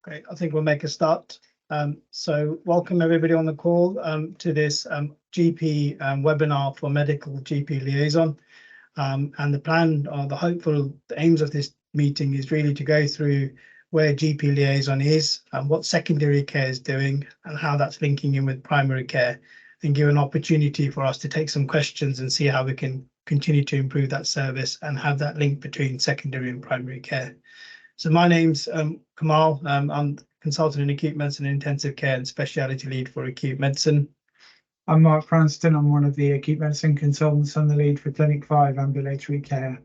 Great, I think we'll make a start. So welcome everybody on the call to this GP webinar for medical GP liaison. And the plan, or the aims of this meeting is really to go through where GP liaison is and what secondary care is doing and how that's linking in with primary care, and give an opportunity for us to take some questions and see how we can continue to improve that service and have that link between secondary and primary care. So my name's Kamal. I'm consultant in acute medicine and intensive care and speciality lead for acute medicine. I'm Mark Cranston. I'm one of the acute medicine consultants and the lead for Clinic 5 ambulatory care.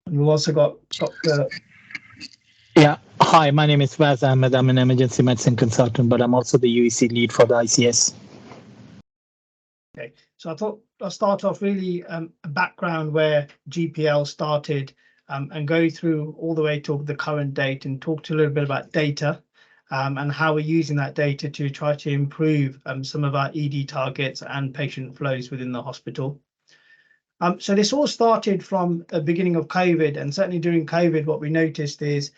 And we've also got Dr. Yeah, hi, my name is Vaz Ahmed. I'm an emergency medicine consultant, but I'm also the UEC lead for the ICS. Okay, so I thought I'll start off really a background where GPL started and go through all the way to the current date and talk to a little bit about data and how we're using that data to try to improve some of our ED targets and patient flows within the hospital. So this all started from the beginning of COVID, and certainly during COVID, what we noticed is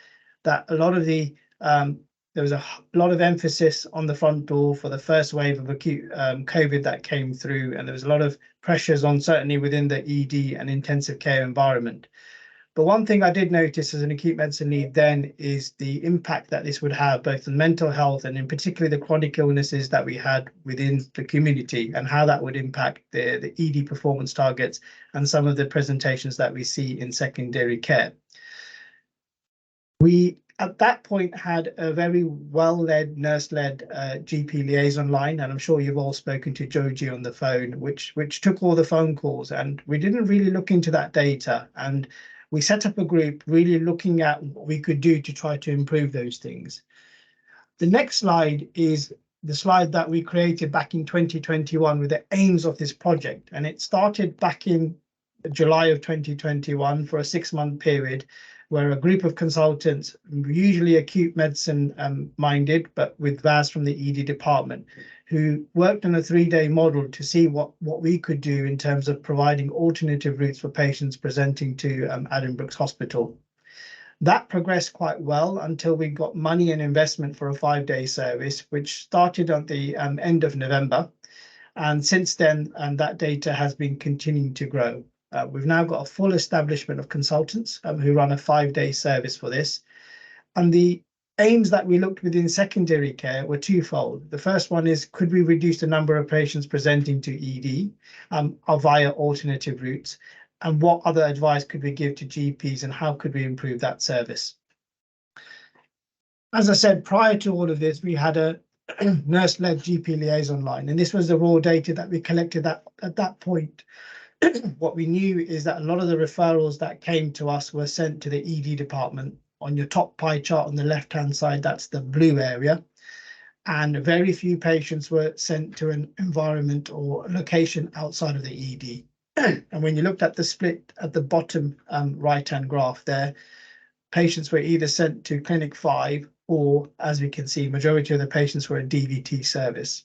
that a lot of the there was a lot of emphasis on the front door for the first wave of acute COVID that came through, and there was a lot of pressures on certainly within the ED and intensive care environment. But one thing I did notice as an acute medicine lead then is the impact that this would have both on mental health and in particular the chronic illnesses that we had within the community, and how that would impact the ED performance targets and some of the presentations that we see in secondary care. We at that point had a very well-led, nurse-led GP liaison line, and I'm sure you've all spoken to Joji on the phone, which took all the phone calls, and we didn't really look into that data, and we set up a group really looking at what we could do to try to improve those things. The next slide is the slide that we created back in 2021 with the aims of this project, and it started back in July of 2021 for a 6-month period, where a group of consultants, usually acute medicine minded, but with Vaz from the ED department, who worked on a 3-day model to see what we could do in terms of providing alternative routes for patients presenting to Addenbrooke's Hospital. That progressed quite well until we got money and investment for a 5-day service, which started at the end of November. And since then, that data has been continuing to grow. We've now got a full establishment of consultants who run a 5-day service for this. And the aims that we looked within secondary care were twofold. The first one is, could we reduce the number of patients presenting to ED via alternative routes? And what other advice could we give to GPs, and how could we improve that service? As I said, prior to all of this, we had a nurse-led GP liaison line, and this was the raw data that we collected at that point. What we knew is that a lot of the referrals that came to us were sent to the ED department. On your top pie chart on the left-hand side, that's the blue area. And very few patients were sent to an environment or location outside of the ED. And when you looked at the split at the bottom right-hand graph there, patients were either sent to Clinic 5 or, as we can see, majority of the patients were a DVT service.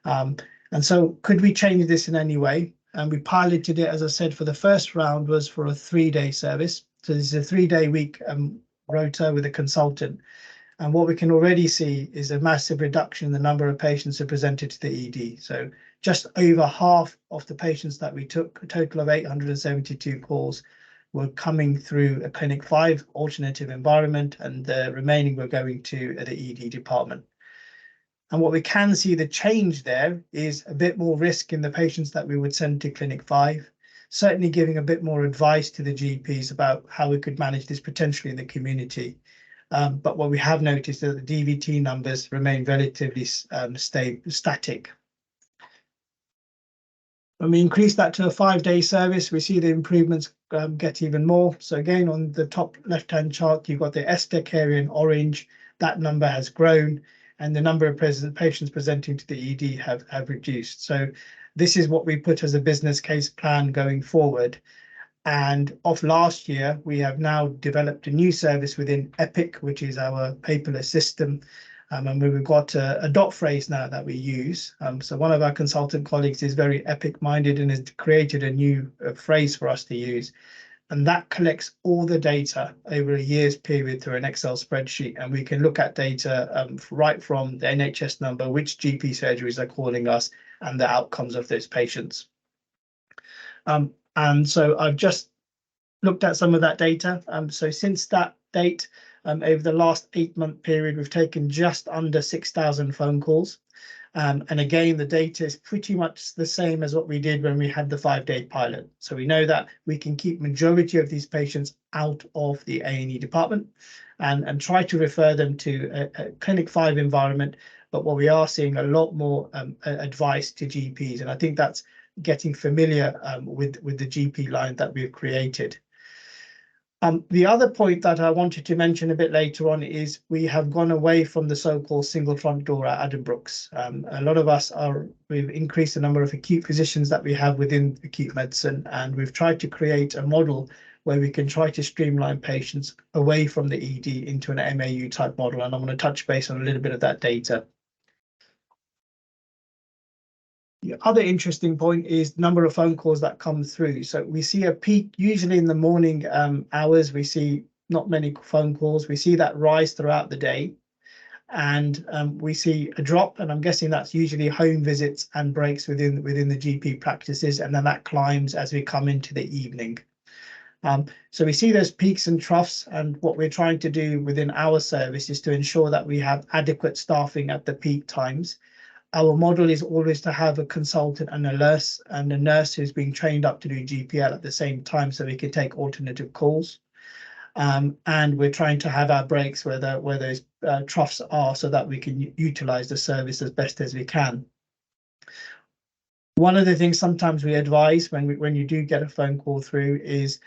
And so could we change this in any way? And we piloted it, as I said, for the first round was for a 3-day service. So this is a 3-day week rota with a consultant. And what we can already see is a massive reduction in the number of patients who presented to the ED. So just over half of the patients that we took, a total of 872 calls, were coming through a Clinic 5 alternative environment, and the remaining were going to the ED department. And what we can see, the change there is a bit more risk in the patients that we would send to Clinic 5, certainly giving a bit more advice to the GPs about how we could manage this potentially in the community. But what we have noticed is that the DVT numbers remain relatively static. When we increase that to a 5-day service, we see the improvements get even more. So again, on the top left-hand chart, you've got the SDEC area in orange. That number has grown, and the number of patients presenting to the ED have reduced. So this is what we put as a business case plan going forward. And of last year, we have now developed a new service within Epic, which is our paperless system. And we've got a dot phrase now that we use. So one of our consultant colleagues is very Epic minded and has created a new phrase for us to use. And that collects all the data over a year's period through an Excel spreadsheet. And we can look at data right from the NHS number, which GP surgeries are calling us, and the outcomes of those patients. And so I've just looked at some of that data. So since that date, over the last 8-month period, we've taken just under 6,000 phone calls. And again, the data is pretty much the same as what we did when we had the 5-day pilot. So we know that we can keep majority of these patients out of the A&E department and try to refer them to a Clinic 5 environment. But what we are seeing a lot more advice to GPs. And I think that's getting familiar with the GP line that we've created. The other point that I wanted to mention a bit later on is we have gone away from the so-called single front door at Addenbrooke's. A lot of us we've increased the number of acute physicians that we have within acute medicine, and we've tried to create a model where we can try to streamline patients away from the ED into an MAU type model. And I'm going to touch base on a little bit of that data. The other interesting point is the number of phone calls that come through. So we see a peak usually in the morning hours. We see not many phone calls. We see that rise throughout the day, and we see a drop. And I'm guessing that's usually home visits and breaks within the GP practices, and then that climbs as we come into the evening. So we see those peaks and troughs, and what we're trying to do within our service is to ensure that we have adequate staffing at the peak times. Our model is always to have a consultant and a nurse who's being trained up to do GPL at the same time, so we can take alternative calls. And we're trying to have our breaks where those troughs are, so that we can utilize the service as best as we can. One of the things sometimes we advise when you do get a phone call through is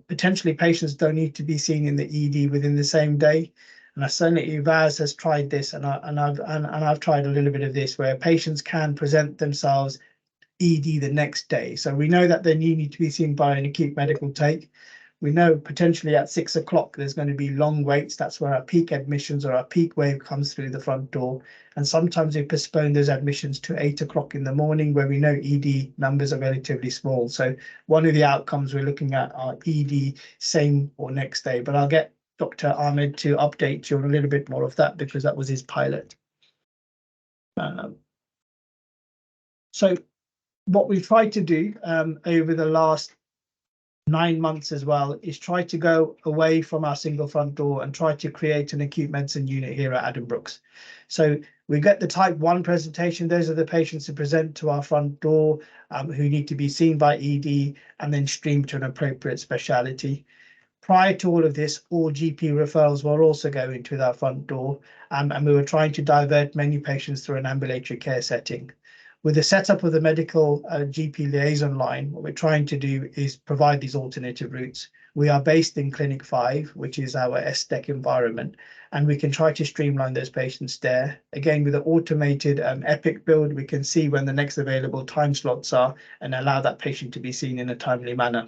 potentially patients don't need to be seen in the ED within the same day. And I certainly, Vaz has tried this, and I've tried a little bit of this, where patients can present themselves ED the next day. So we know that they need to be seen by an acute medical take. We know potentially at 6 o'clock there's going to be long waits. That's where our peak admissions or our peak wave comes through the front door. And sometimes we postpone those admissions to 8 o'clock in the morning, where we know ED numbers are relatively small. So one of the outcomes we're looking at are ED same or next day. But I'll get Dr. Ahmed to update you on a little bit more of that, because that was his pilot. So what we've tried to do over the last 9 months as well is try to go away from our single front door and try to create an acute medicine unit here at Addenbrooke's. So we get the type 1 presentation. Those are the patients who present to our front door who need to be seen by ED and then streamed to an appropriate speciality. Prior to all of this, all GP referrals were also going to our front door, and we were trying to divert many patients through an ambulatory care setting. With the setup of the medical GP liaison line, what we're trying to do is provide these alternative routes. We are based in Clinic 5, which is our SDEC environment, and we can try to streamline those patients there. Again, with the automated Epic build, we can see when the next available time slots are and allow that patient to be seen in a timely manner.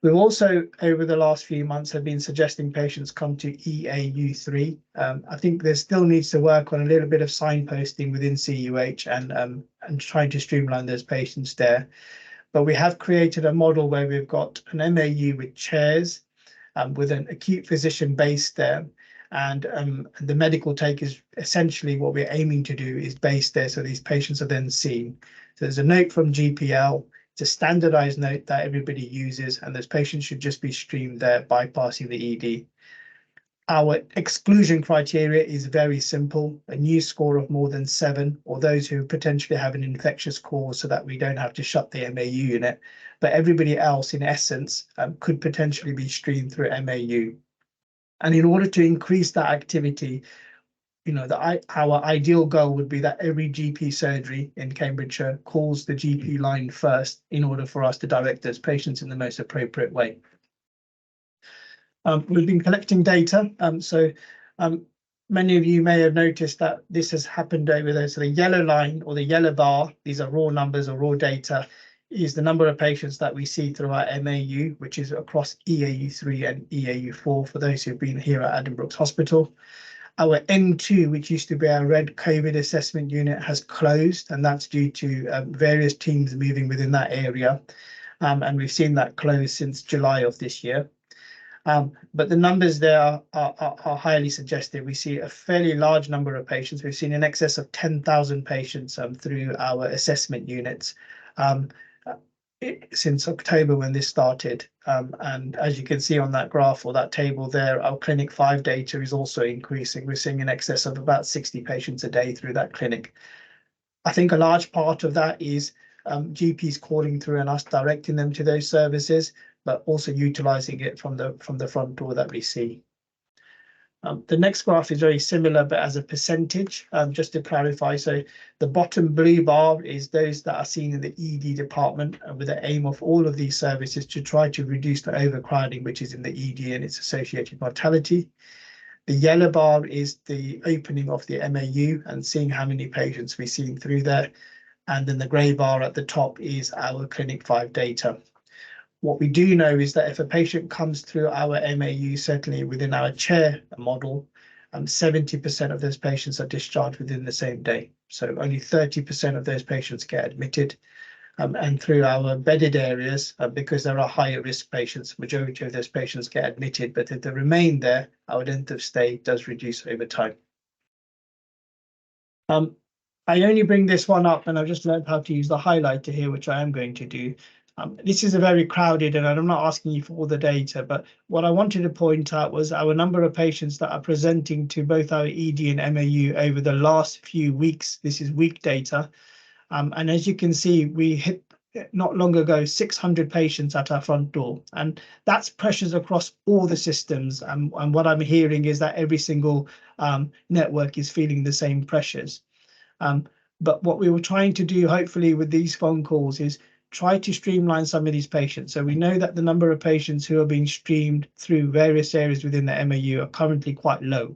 We've also, over the last few months, have been suggesting patients come to EAU3. I think there still needs to work on a little bit of signposting within CUH and trying to streamline those patients there. But we have created a model where we've got an MAU with chairs, with an acute physician based there. And the medical take is essentially what we're aiming to do is based there, so these patients are then seen. So there's a note from GPL. It's a standardized note that everybody uses, and those patients should just be streamed there, bypassing the ED. Our exclusion criteria is very simple: a new score of more than 7, or those who potentially have an infectious cause, so that we don't have to shut the MAU unit. But everybody else, in essence, could potentially be streamed through MAU. And in order to increase that activity, our ideal goal would be that every GP surgery in Cambridgeshire calls the GP line first, in order for us to direct those patients in the most appropriate way. We've been collecting data. Many of you may have noticed that this has happened over there. So the yellow line, or the yellow bar, these are raw numbers or raw data, is the number of patients that we see through our MAU, which is across EAU3 and EAU4 for those who've been here at Addenbrooke's Hospital. Our N2, which used to be our red COVID assessment unit, has closed, and that's due to various teams moving within that area. and we've seen that close since July of this year. But the numbers there are highly suggestive. We see a fairly large number of patients. We've seen in excess of 10,000 patients through our assessment units since October when this started. And as you can see on that graph or that table there, our Clinic 5 data is also increasing. We're seeing in excess of about 60 patients a day through that clinic. I think a large part of that is GPs calling through and us directing them to those services, but also utilizing it from the front door that we see. The next graph is very similar, but as a percentage, just to clarify. So the bottom blue bar is those that are seen in the ED department, with the aim of all of these services to try to reduce the overcrowding, which is in the ED and its associated mortality. The yellow bar is the opening of the MAU and seeing how many patients we've seen through there. And then the grey bar at the top is our Clinic 5 data. What we do know is that if a patient comes through our MAU, certainly within our chair model, 70% of those patients are discharged within the same day. So only 30% of those patients get admitted. And through our bedded areas, because there are higher risk patients, majority of those patients get admitted, but if they remain there, our length of stay does reduce over time. I only bring this one up, and I've just learned how to use the highlighter here, which I am going to do. This is a very crowded, and I'm not asking you for all the data, but what I wanted to point out was our number of patients that are presenting to both our ED and MAU over the last few weeks. This is week data. And as you can see, we hit not long ago 600 patients at our front door, and that's pressures across all the systems. And what I'm hearing is that every single network is feeling the same pressures. But what we were trying to do, hopefully, with these phone calls is try to streamline some of these patients. So we know that the number of patients who are being streamed through various areas within the MAU are currently quite low.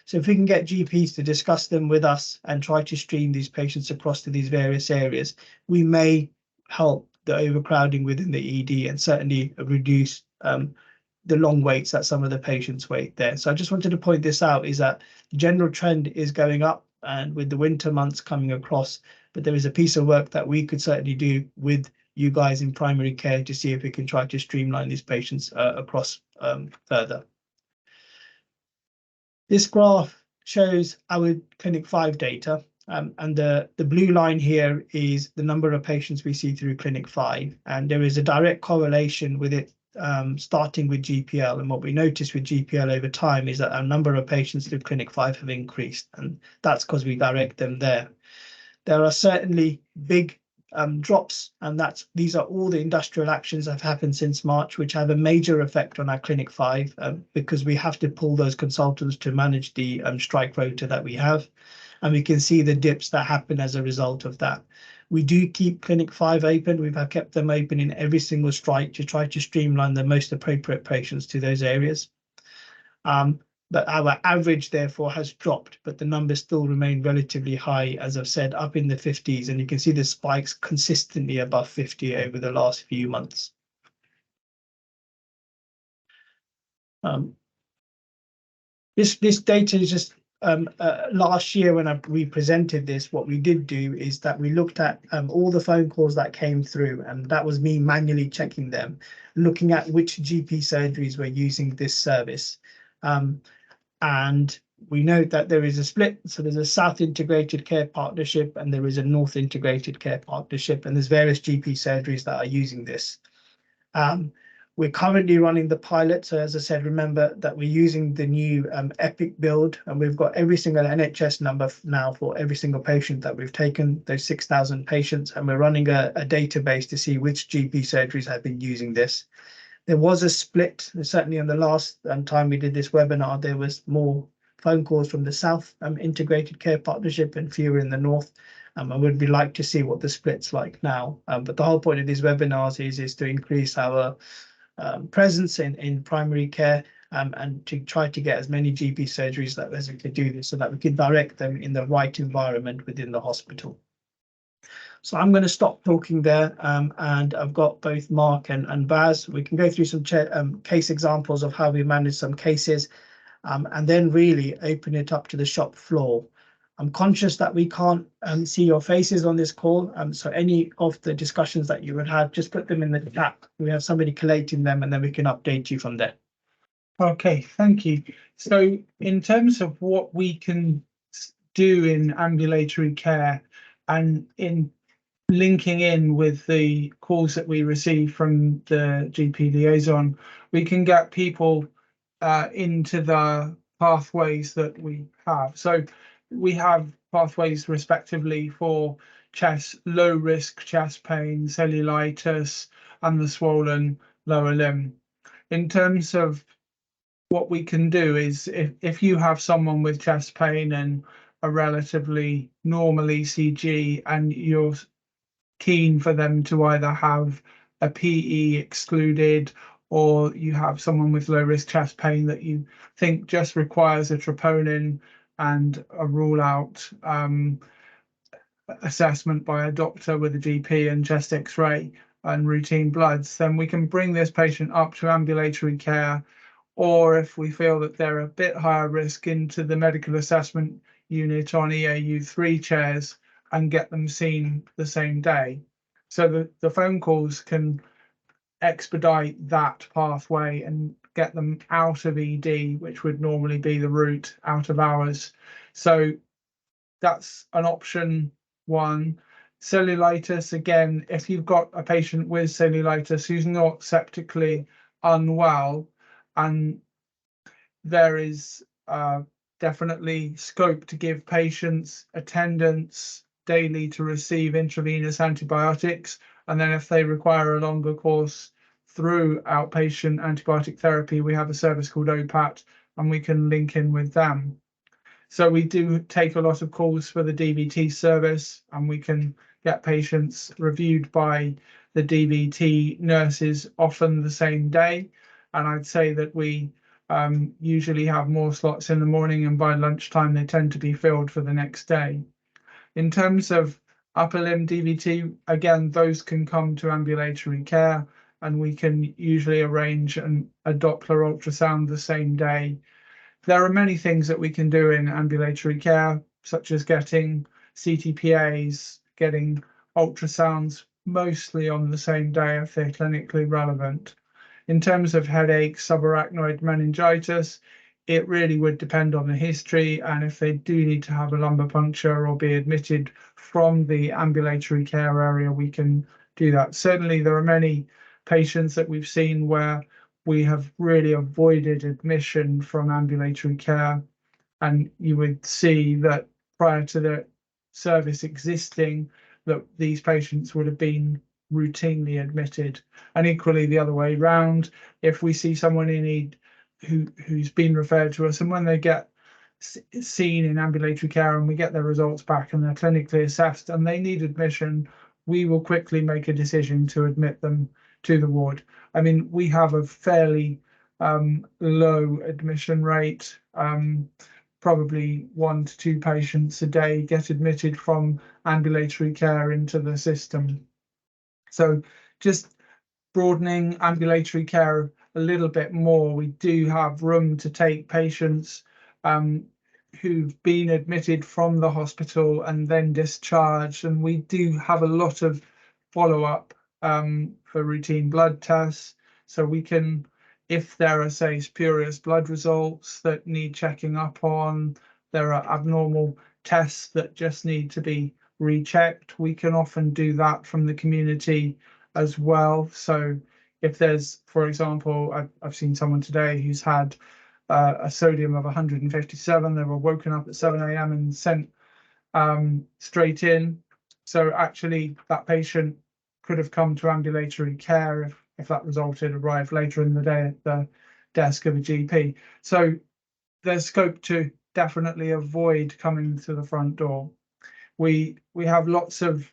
So if we can get GPs to discuss them with us and try to stream these patients across to these various areas, we may help the overcrowding within the ED and certainly reduce the long waits that some of the patients wait there. So I just wanted to point this out, is that the general trend is going up, and with the winter months coming across, but there is a piece of work that we could certainly do with you guys in primary care to see if we can try to streamline these patients across further. This graph shows our Clinic 5 data, and the blue line here is the number of patients we see through Clinic 5, and there is a direct correlation with it starting with GPL. And what we notice with GPL over time is that our number of patients through Clinic 5 have increased, and that's because we direct them there. There are certainly big drops, and these are all the industrial actions that have happened since March, which have a major effect on our Clinic 5 because we have to pull those consultants to manage the strike rota that we have, and we can see the dips that happen as a result of that. We do keep Clinic 5 open. We've kept them open in every single strike to try to streamline the most appropriate patients to those areas. But our average, therefore, has dropped, but the numbers still remain relatively high, as I've said, up in the 50s, and you can see the spikes consistently above 50 over the last few months. This data is just last year when we presented this. What we did do is that we looked at all the phone calls that came through, and that was me manually checking them, looking at which GP surgeries were using this service. And we know that there is a split. So there's a South Integrated Care Partnership and there is a North Integrated Care Partnership, and there's various GP surgeries that are using this. We're currently running the pilot. So as I said, remember that we're using the new Epic build, and we've got every single NHS number now for every single patient that we've taken, those 6,000 patients, and we're running a database to see which GP surgeries have been using this. There was a split, certainly on the last time we did this webinar, there was more phone calls from the South Integrated Care Partnership and fewer in the North. And we'd like to see what the split's like now. But the whole point of these webinars is to increase our presence in primary care and to try to get as many GP surgeries as we could do this, so that we can direct them in the right environment within the hospital. So I'm going to stop talking there, and I've got both Mark and Baz. We can go through some case examples of how we manage some cases, and then really open it up to the shop floor. I'm conscious that we can't see your faces on this call, so any of the discussions that you would have, just put them in the chat. We have somebody collating them, and then we can update you from there. Okay, thank you. So in terms of what we can do in ambulatory care and in linking in with the calls that we receive from the GP liaison, we can get people into the pathways that we have. So we have pathways respectively for low risk chest pain, cellulitis, and the swollen lower limb. In terms of what we can do is if you have someone with chest pain and a relatively normal ECG and you're keen for them to either have a PE excluded, or you have someone with low risk chest pain that you think just requires a troponin and a rule out assessment by a doctor with a GP and chest x-ray and routine bloods, then we can bring this patient up to ambulatory care, or if we feel that they're a bit higher risk, into the medical assessment unit on EAU3 chairs and get them seen the same day. So the phone calls can expedite that pathway and get them out of ED, which would normally be the route out of hours. So that's an option one. Cellulitis, again, if you've got a patient with cellulitis who's not septically unwell, and there is definitely scope to give patients attendance daily to receive intravenous antibiotics, and then if they require a longer course through outpatient antibiotic therapy, we have a service called OPAT, and we can link in with them. So we do take a lot of calls for the DVT service, and we can get patients reviewed by the DVT nurses often the same day. And I'd say that we usually have more slots in the morning, and by lunchtime they tend to be filled for the next day. In terms of upper limb DVT, again, those can come to ambulatory care, and we can usually arrange a Doppler ultrasound the same day. There are many things that we can do in ambulatory care, such as getting CTPAs, getting ultrasounds mostly on the same day if they're clinically relevant. In terms of headache, subarachnoid meningitis, it really would depend on the history, and if they do need to have a lumbar puncture or be admitted from the ambulatory care area, we can do that. Certainly, there are many patients that we've seen where we have really avoided admission from ambulatory care, and you would see that prior to the service existing, that these patients would have been routinely admitted. And equally the other way round, if we see someone in need who's been referred to us, and when they get seen in ambulatory care and we get their results back and they're clinically assessed and they need admission, we will quickly make a decision to admit them to the ward. I mean, we have a fairly low admission rate. Probably 1 to 2 patients a day get admitted from ambulatory care into the system. So just broadening ambulatory care a little bit more, we do have room to take patients who've been admitted from the hospital and then discharged, and we do have a lot of follow-up for routine blood tests. So we can, if there are, say, spurious blood results that need checking up on, there are abnormal tests that just need to be rechecked, we can often do that from the community as well. So if there's, for example, I've seen someone today who's had a sodium of 157, they were woken up at 7 a.m. and sent straight in. So actually that patient could have come to ambulatory care if that result had arrived later in the day at the desk of a GP. So there's scope to definitely avoid coming to the front door. We have lots of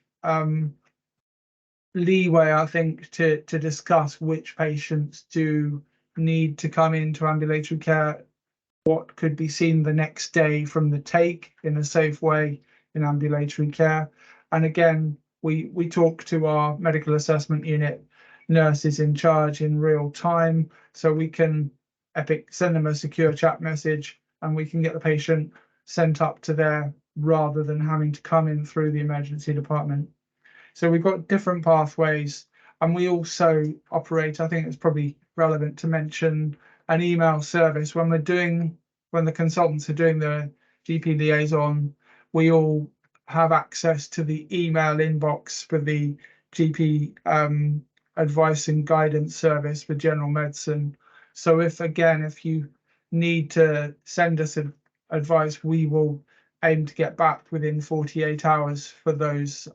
leeway, I think, to discuss which patients do need to come into ambulatory care, what could be seen the next day from the take in a safe way in ambulatory care. And again, we talk to our medical assessment unit nurses in charge in real time, so we can send them a secure chat message and we can get the patient sent up to their rather than having to come in through the emergency department. So we've got different pathways, and we also operate, I think it's probably relevant to mention, an email service. When the consultants are doing the GP liaison, we all have access to the email inbox for the GP advice and guidance service for general medicine. So if you need to send us advice, we will aim to get back within 48 hours for those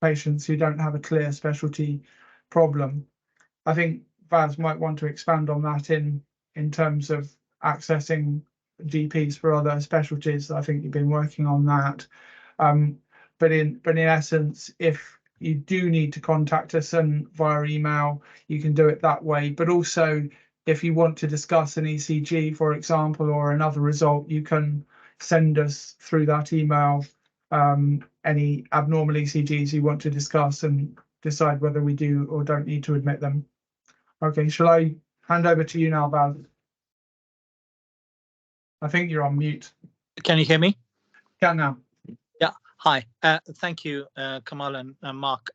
patients who don't have a clear specialty problem. I think Vaz might want to expand on that in terms of accessing GPs for other specialties. I think you've been working on that. But in essence, if you do need to contact us and via email, you can do it that way. But also, if you want to discuss an ECG, for example, or another result, you can send us through that email any abnormal ECGs you want to discuss and decide whether we do or don't need to admit them. Okay, shall I hand over to you now, Val? I think you're on mute. Can you hear me? Can now. Yeah. Hi. Thank you, Kamal and Mark.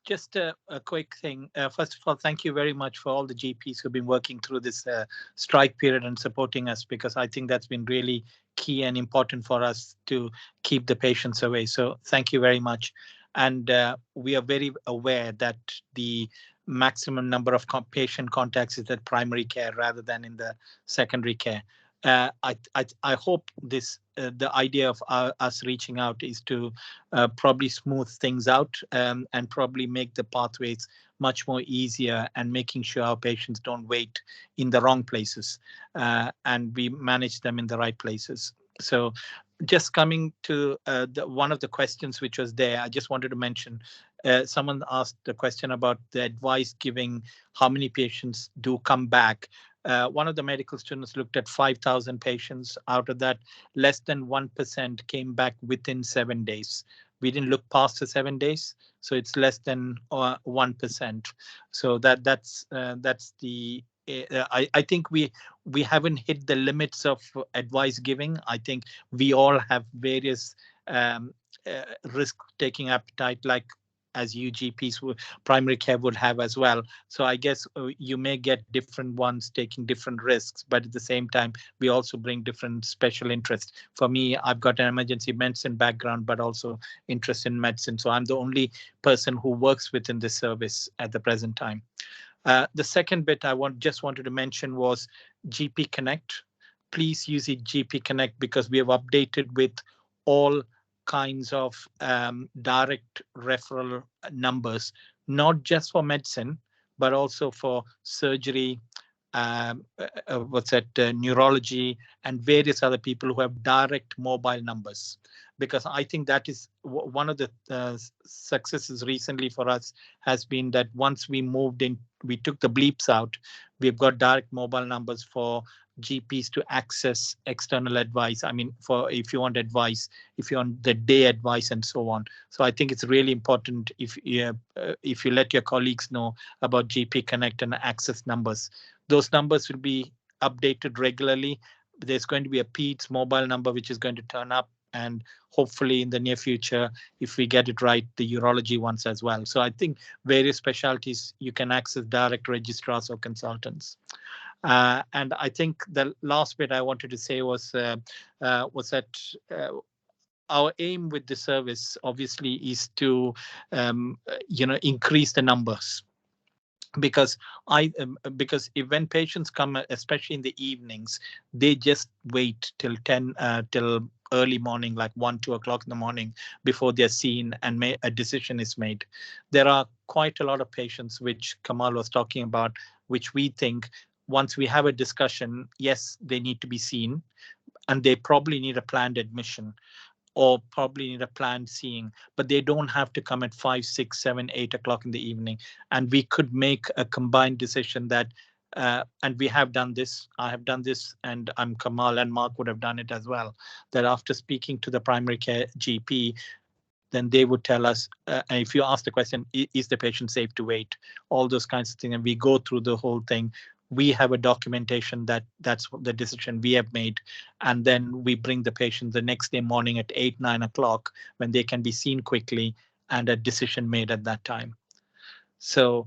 Just a quick thing. First of all, thank you very much for all the GPs who've been working through this strike period and supporting us, because I think that's been really key and important for us to keep the patients away. So thank you very much. And we are very aware that the maximum number of patient contacts is at primary care rather than in the secondary care. I hope this the idea of us reaching out is to probably smooth things out and probably make the pathways much more easier and making sure our patients don't wait in the wrong places and we manage them in the right places. So just coming to one of the questions which was there, I just wanted to mention someone asked the question about the advice giving, how many patients do come back. One of the medical students looked at 5,000 patients. Out of that, less than 1% came back within 7 days. We didn't look past the 7 days, so it's less than 1%. So that's the. I think we haven't hit the limits of advice giving. I think we all have various risk-taking appetite, like as UGPs, primary care would have as well. So I guess you may get different ones taking different risks, but at the same time, we also bring different special interests. For me, I've got an emergency medicine background, but also interest in medicine. So I'm the only person who works within this service at the present time. The second bit I just wanted to mention was GP Connect. Please use it GP Connect, because we have updated with all kinds of direct referral numbers, not just for medicine, but also for surgery, neurology, and various other people who have direct mobile numbers. Because I think that is one of the successes recently for us has been that once we moved in, we took the bleeps out, we've got direct mobile numbers for GPs to access external advice. I mean, for if you want advice, if you want the day advice and so on. So I think it's really important if you let your colleagues know about GP Connect and access numbers. Those numbers will be updated regularly. There's going to be a PEDS mobile number which is going to turn up, and hopefully in the near future, if we get it right, the urology ones as well. So I think various specialties you can access direct registrars or consultants. And I think the last bit I wanted to say was that our aim with the service obviously is to increase the numbers. Because when patients come, especially in the evenings, they just wait till early morning, like 1-2 o'clock in the morning, before they're seen and a decision is made. There are quite a lot of patients which Kamal was talking about, which we think once we have a discussion, yes, they need to be seen, and they probably need a planned admission, or probably need a planned seeing, but they don't have to come at 5, 6, 7, 8 o'clock in the evening. And we could make a combined decision that, and we have done this, I have done this, and Kamal and Mark would have done it as well, that after speaking to the primary care GP, then they would tell us, and if you ask the question, is the patient safe to wait? All those kinds of things, and we go through the whole thing. we have a documentation that that's what the decision we have made, and then we bring the patient the next day morning at 8-9 o'clock when they can be seen quickly and a decision made at that time. So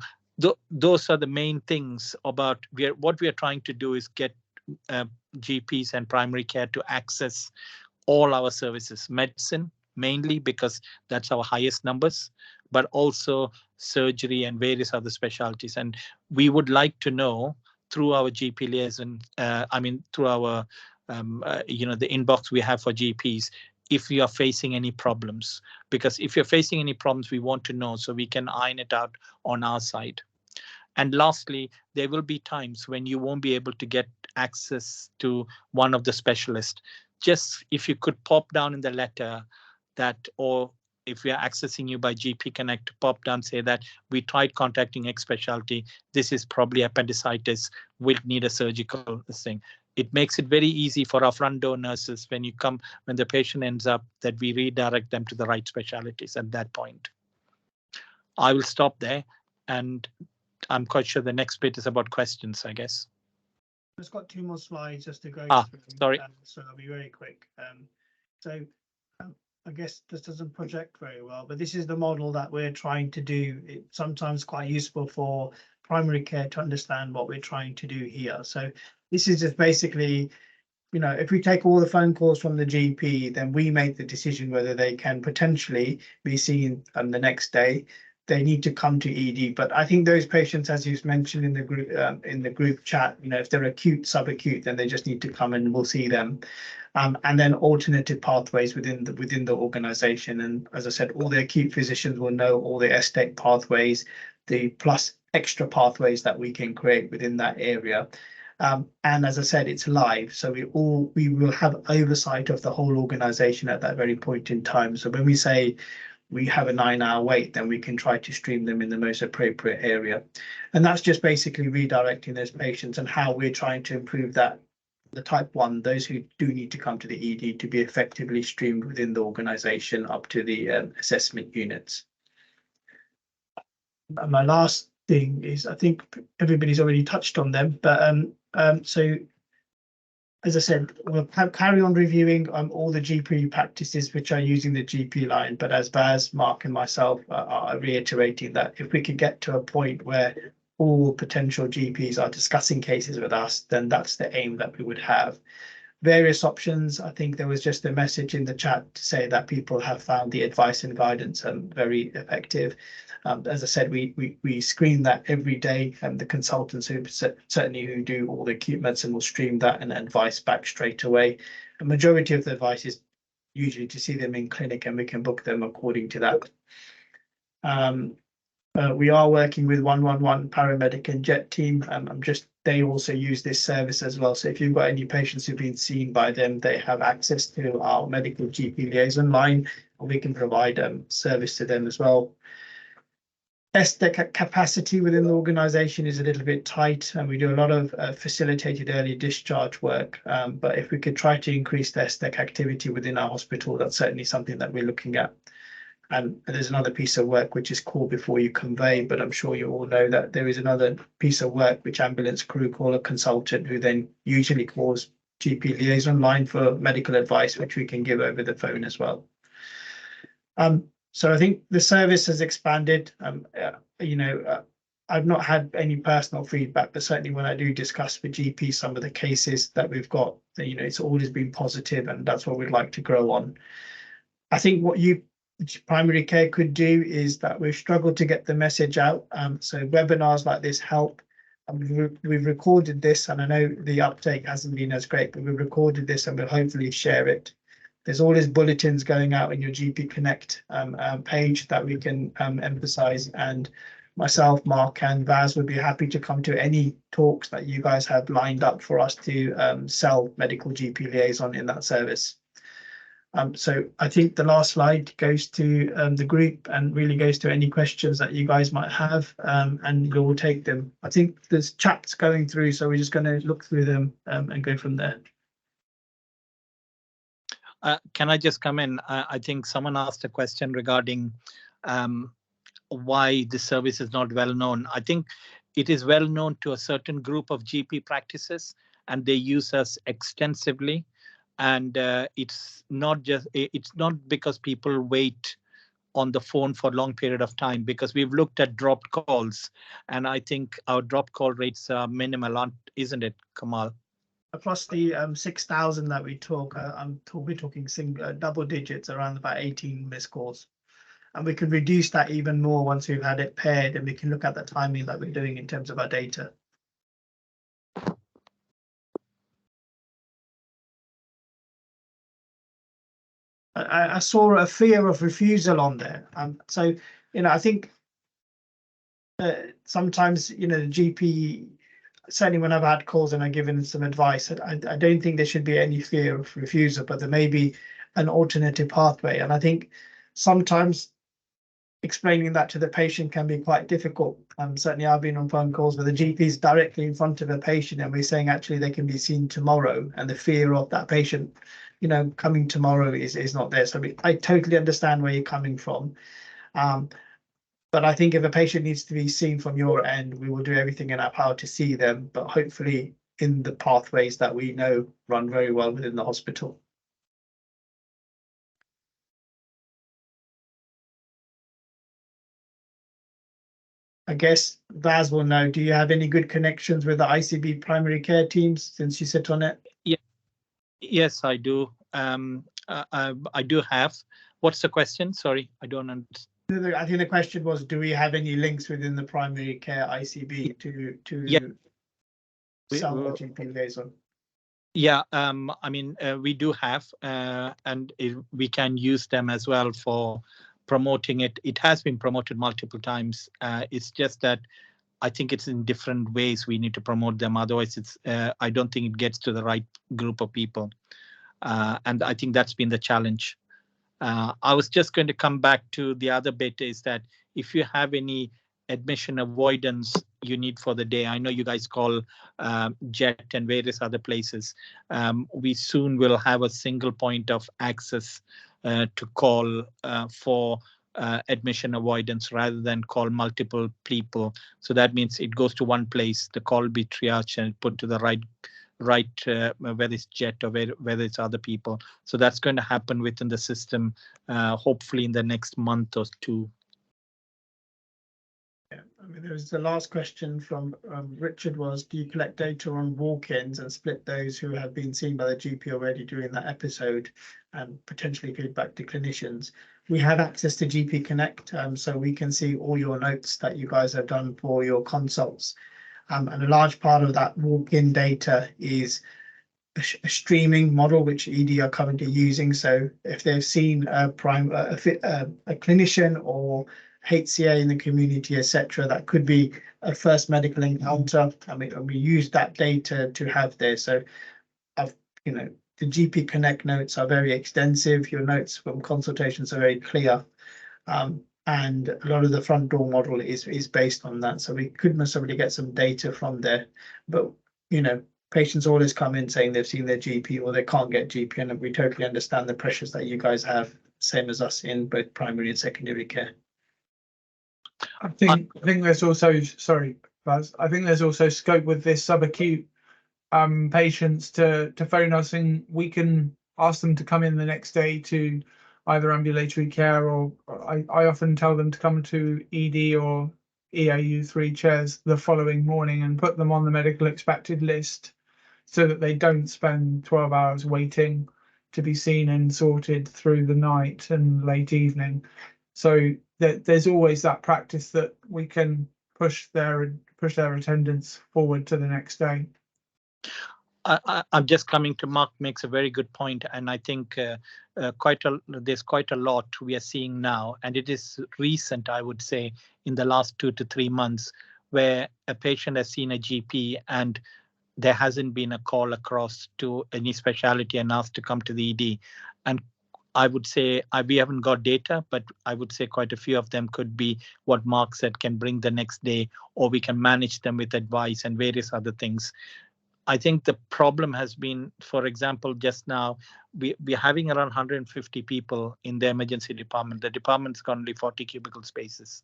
those are the main things about what we are trying to do is get GPs and primary care to access all our services, medicine mainly because that's our highest numbers, but also surgery and various other specialties. And we would like to know through our GP liaison, through our, the inbox we have for GPs, if you are facing any problems, because if you're facing any problems, we want to know so we can iron it out on our side. And lastly, there will be times when you won't be able to get access to one of the specialists. Just if you could pop down in the letter that, or if we are accessing you by GP Connect, pop down, say that we tried contacting X specialty. This is probably appendicitis. We'll need a surgical thing. It makes it very easy for our front door nurses when the patient ends up, that we redirect them to the right specialties at that point. I will stop there, and I'm quite sure the next bit is about questions, I guess. I've got 2 more slides just to go through. Sorry. So I'll be very quick. I guess this doesn't project very well, but this is the model that we're trying to do. It's sometimes quite useful for primary care to understand what we're trying to do here. So this is just basically, if we take all the phone calls from the GP, then we make the decision whether they can potentially be seen the next day. They need to come to ED, but I think those patients, as you've mentioned in the group chat, if they're acute, subacute, then they just need to come and we'll see them. And then alternative pathways within the organisation. And as I said, all the acute physicians will know all the STEC pathways, the plus extra pathways that we can create within that area. And as I said, it's live, so we will have oversight of the whole organisation at that very point in time. So when we say we have a 9-hour wait, then we can try to stream them in the most appropriate area. And that's just basically redirecting those patients and how we're trying to improve that. The type 1, those who do need to come to the ED, to be effectively streamed within the organisation up to the assessment units. And my last thing is, I think everybody's already touched on them, but so as I said, we'll carry on reviewing all the GP practices which are using the GP line, but as Baz, Mark and myself are reiterating that if we could get to a point where all potential GPs are discussing cases with us, then that's the aim that we would have. Various options. I think there was just a message in the chat to say that people have found the advice and guidance very effective. As I said, we screen that every day, and the consultants who do all the acute medicine will stream that and advice back straight away. A majority of the advice is usually to see them in clinic, and we can book them according to that. We are working with 111 paramedic and jet team. They also use this service as well. So if you've got any patients who've been seen by them, they have access to our medical GP liaison line, and we can provide service to them as well. STEC capacity within the organisation is a little bit tight, and we do a lot of facilitated early discharge work. But if we could try to increase the STEC activity within our hospital, that's certainly something that we're looking at. And there's another piece of work which is call before you convey, but I'm sure you all know that there is another piece of work which ambulance crew call a consultant, who then usually calls GP liaison line for medical advice, which we can give over the phone as well. So I think the service has expanded. I've not had any personal feedback, but certainly when I do discuss with GP some of the cases that we've got, it's always been positive, and that's what we'd like to grow on. I think what primary care could do is that we've struggled to get the message out. So webinars like this help. We've recorded this, and I know the uptake hasn't been as great, but we've recorded this and we'll hopefully share it. There's always bulletins going out in your GP Connect page that we can emphasize, and myself, Mark and Vaz would be happy to come to any talks that you guys have lined up for us to sell medical GP liaison in that service. So I think the last slide goes to the group and really goes to any questions that you guys might have, and we will take them. I think there's chats going through, so we're just going to look through them and go from there. Can I just come in? I think someone asked a question regarding why the service is not well known. I think it is well known to a certain group of GP practices, and they use us extensively. And it's not because people wait on the phone for a long period of time, because we've looked at dropped calls, and I think our drop call rates are minimal, isn't it, Kamal? Across the 6,000 that we talk, we're talking double digits, around about 18 missed calls. And we can reduce that even more once we've had it paired, and we can look at the timing that we're doing in terms of our data. I saw a fear of refusal on there. So, I think sometimes, the GP, certainly when I've had calls and I've given some advice, I don't think there should be any fear of refusal, but there may be an alternative pathway. And I think sometimes explaining that to the patient can be quite difficult. Certainly I've been on phone calls where the GP is directly in front of a patient and we're saying actually they can be seen tomorrow, and the fear of that patient, coming tomorrow is not there. So I totally understand where you're coming from. But I think if a patient needs to be seen from your end, we will do everything in our power to see them, but hopefully in the pathways that we know run very well within the hospital. I guess Vaz will know. Do you have any good connections with the ICB primary care teams since you sit on it? Yeah. Yes, I do. I do have. What's the question? Sorry, I don't understand. I think the question was, do we have any links within the primary care ICB to sell the GP Liaison? Yeah, I mean, we do have, and we can use them as well for promoting it. It has been promoted multiple times. It's just that I think it's in different ways we need to promote them. Otherwise, I don't think it gets to the right group of people. And I think that's been the challenge. I was just going to come back to the other bit, is that if you have any admission avoidance you need for the day, I know you guys call JET and various other places. We soon will have a single point of access to call for admission avoidance rather than call multiple people. So that means it goes to one place, the call will be triaged and put to the right whether it's JET or whether it's other people. So that's going to happen within the system, hopefully in the next month or two. Yeah, I mean, there was the last question from Richard was, do you collect data on walk-ins and split those who have been seen by the GP already during that episode and potentially feedback to clinicians? We have access to GP Connect, so we can see all your notes that you guys have done for your consults. And a large part of that walk-in data is a streaming model, which ED are currently using. So if they've seen a clinician or HCA in the community, etc., that could be a first medical encounter. I mean, we use that data to have there. So, the GP Connect notes are very extensive. Your notes from consultations are very clear. And a lot of the front door model is based on that. So we could necessarily get some data from there. But, patients always come in saying they've seen their GP or they can't get GP, and we totally understand the pressures that you guys have, same as us in both primary and secondary care. I think there's also, sorry, Baz, I think there's also scope with this subacute patients to phone us, and we can ask them to come in the next day to either ambulatory care, or I often tell them to come to ED or EAU 3 chairs the following morning and put them on the medical expected list so that they don't spend 12 hours waiting to be seen and sorted through the night and late evening. So there's always that practice that we can push their attendance forward to the next day. I'm just coming to Mark makes a very good point, and I think there's quite a lot we are seeing now, and it is recent, I would say, in the last 2 to 3 months, where a patient has seen a GP and there hasn't been a call across to any specialty and asked to come to the ED. And I would say we haven't got data, but I would say quite a few of them could be what Mark said, can bring the next day, or we can manage them with advice and various other things. I think the problem has been, for example, just now, we're having around 150 people in the emergency department. The department's got only 40 cubicle spaces.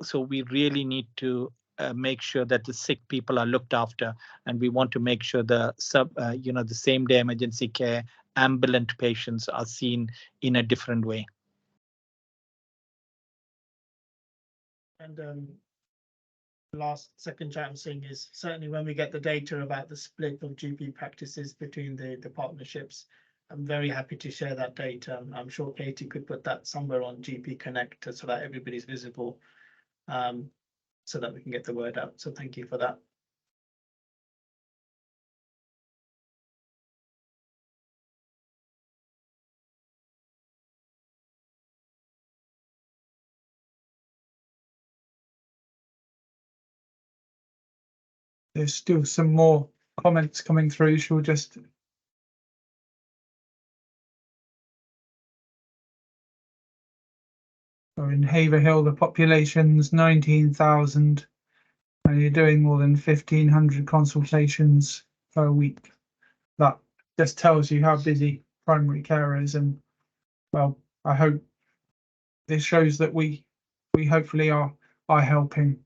So we really need to make sure that the sick people are looked after, and we want to make sure the the same day emergency care ambulant patients are seen in a different way. And second chat I'm seeing is certainly when we get the data about the split of GP practices between the partnerships, I'm very happy to share that data. I'm sure Katie could put that somewhere on GP Connect so that everybody's visible, so that we can get the word out. So thank you for that. There's still some more comments coming through. Shall we just in Haverhill, the population's 19,000, and you're doing more than 1,500 consultations per week. That just tells you how busy primary care is, and well, I hope this shows that we hopefully are helping,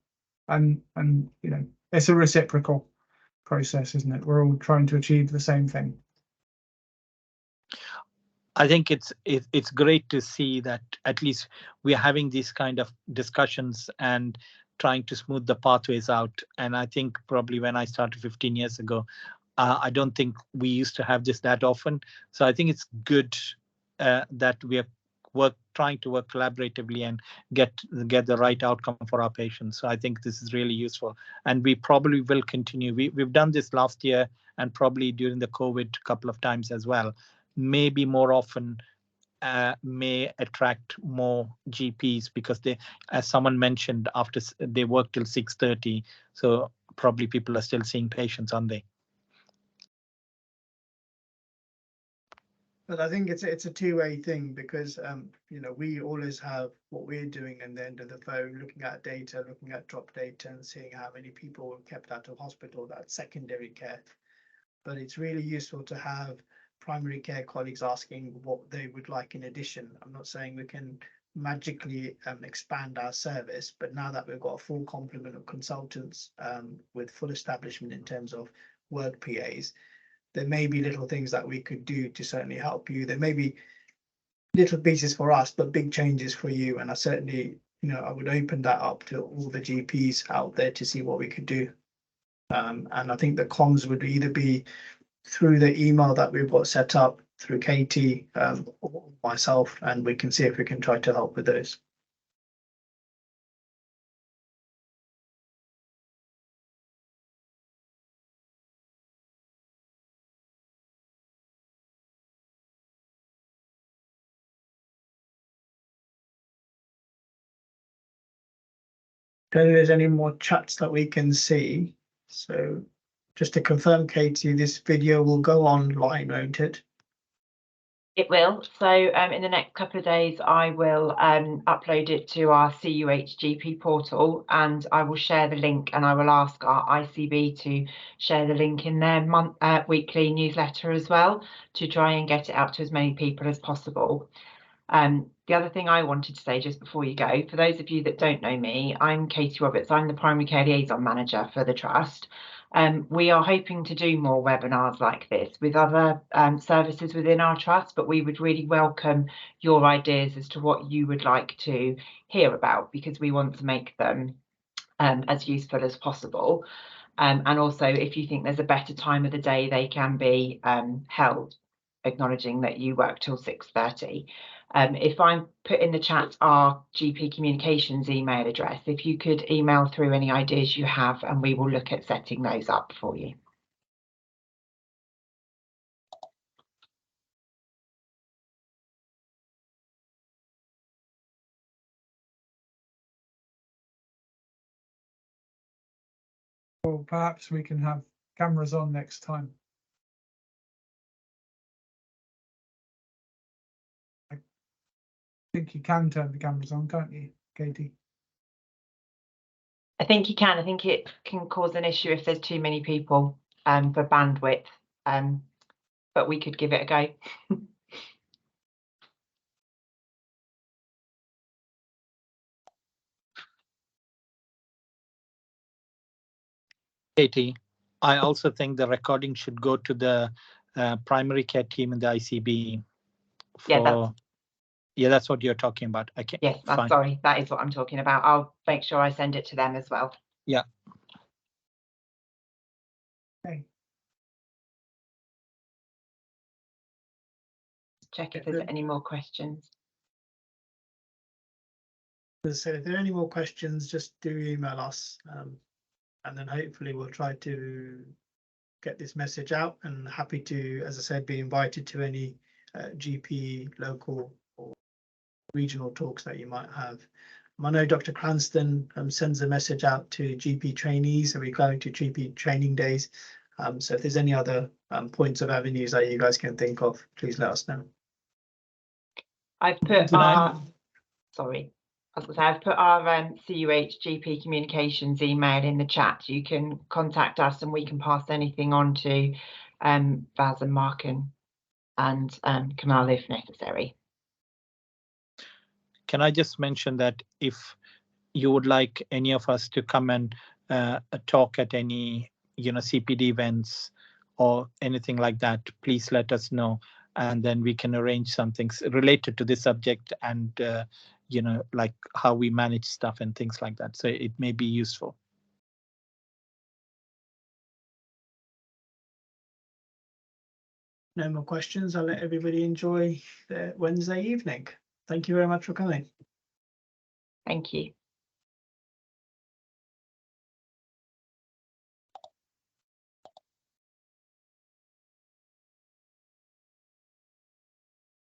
and you know, it's a reciprocal process, isn't it? We're all trying to achieve the same thing. I think it's great to see that at least we're having these kind of discussions and trying to smooth the pathways out. And I think probably when I started 15 years ago, I don't think we used to have this that often. So I think it's good that we are trying to work collaboratively and get the right outcome for our patients. So I think this is really useful, and we probably will continue. We've done this last year and probably during the COVID couple of times as well. Maybe more often may attract more GPs because they, as someone mentioned, after they work till 6:30, so probably people are still seeing patients, aren't they? But I think it's a two-way thing because you know, we always have what we're doing at the end of the phone, looking at data, looking at drop data, and seeing how many people were kept out of hospital. That's secondary care. But it's really useful to have primary care colleagues asking what they would like in addition. I'm not saying we can magically expand our service, but now that we've got a full complement of consultants with full establishment in terms of work PAs, there may be little things that we could do to certainly help you. There may be little pieces for us, but big changes for you. And I certainly, you know, I would open that up to all the GPs out there to see what we could do. And I think the comms would either be through the email that we've got set up through Katie or myself, and we can see if we can try to help with those. Don't think there's any more chats that we can see. So just to confirm, Katie, this video will go online, won't it? It will. So in the next couple of days, I will upload it to our CUH GP portal, and I will share the link, and I will ask our ICB to share the link in their weekly newsletter as well, to try and get it out to as many people as possible. The other thing I wanted to say just before you go, for those of you that don't know me, I'm Katie Roberts. I'm the Primary Care Liaison Manager for the Trust. We are hoping to do more webinars like this with other services within our trust, but we would really welcome your ideas as to what you would like to hear about, because we want to make them as useful as possible. And also, if you think there's a better time of the day they can be held, acknowledging that you work till 6:30. If I put in the chat our GP communications email address, if you could email through any ideas you have, and we will look at setting those up for you. Well, perhaps we can have cameras on next time. I think you can turn the cameras on, can't you, Katie? I think you can. I think it can cause an issue if there's too many people for bandwidth, but we could give it a go. Katie, I also think the recording should go to the primary care team in the ICB. Yeah, that's what you're talking about. Okay. Yes, fine. sorry, that is what I'm talking about. I'll make sure I send it to them as well. Yeah. Okay. Check if there's any more questions. So if there are any more questions, just do email us, and then hopefully we'll try to get this message out, and happy to, as I said, be invited to any GP local or regional talks that you might have. I know Dr. Cranston sends a message out to GP trainees, so we're going to GP training days. So if there's any other points of avenues that you guys can think of, please let us know. I've put our CUH GP communications email in the chat. You can contact us and we can pass anything on to Vaz and Mark and Kamal if necessary. Can I just mention that if you would like any of us to come and talk at any, CPD events or anything like that, please let us know, and then we can arrange something related to this subject and, like how we manage stuff and things like that. So it may be useful. No more questions. I'll let everybody enjoy their Wednesday evening. Thank you very much for coming. Thank you.